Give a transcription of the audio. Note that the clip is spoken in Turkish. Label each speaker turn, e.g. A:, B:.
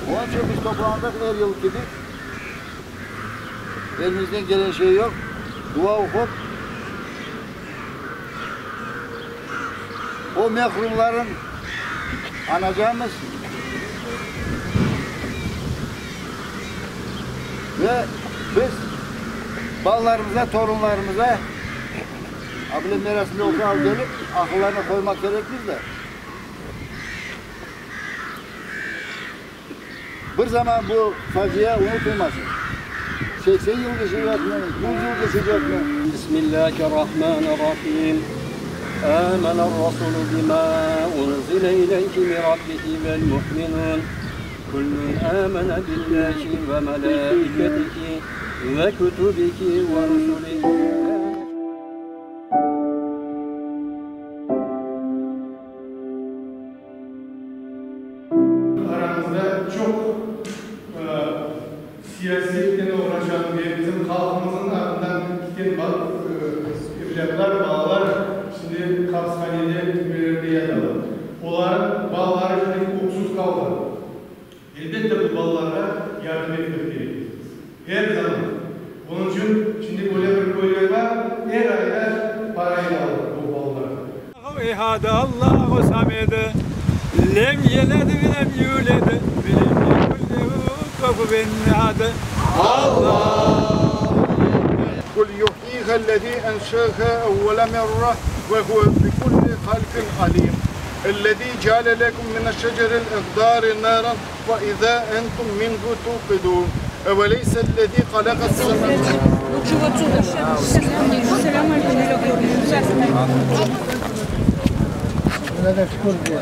A: Onun için biz toplandık her yıl gibi. Elimizden gelen şey yok. Dua okup o mehrumların anacağımız ve biz ballarımıza, torunlarımıza abile mirasını okuyal gelip akıllarına koymak gerekir de bir zaman bu facia unutulmasın. 80 yıl geçecek mi? 100 yıl geçecek mi?
B: Bismillahirrahmanirrahim. آمن الرسول بما أنزل إليه من ربه والمؤمنون كل آمن بالله وملائكته وكتبه ورسله
C: Aramızda çok siyasetle uğraşan ve bizim halkımızın ardından giden evlatlar, bağlar şimdi Kapshane'de bir yatalı. Onların bağları şimdi kokusuz kaldı. Elbette bu bağlara yardım etmek gerekiyor. Her zaman. Onun için şimdi böyle bir proje var. Her ayda parayla alır bu bağlar.
D: İhade Allahu samede lem yeled ve lem yuled ve lem yekun lehu kufuven ahad. Allah
E: قل يحييها الذي أنشاها أول مرة وهو بكل خلق عليم الذي جعل لكم من الشجر الأخضر نارا وإذا أنتم منه توقدون أوليس الذي خلق السماوات
A: Burada şükür diyor.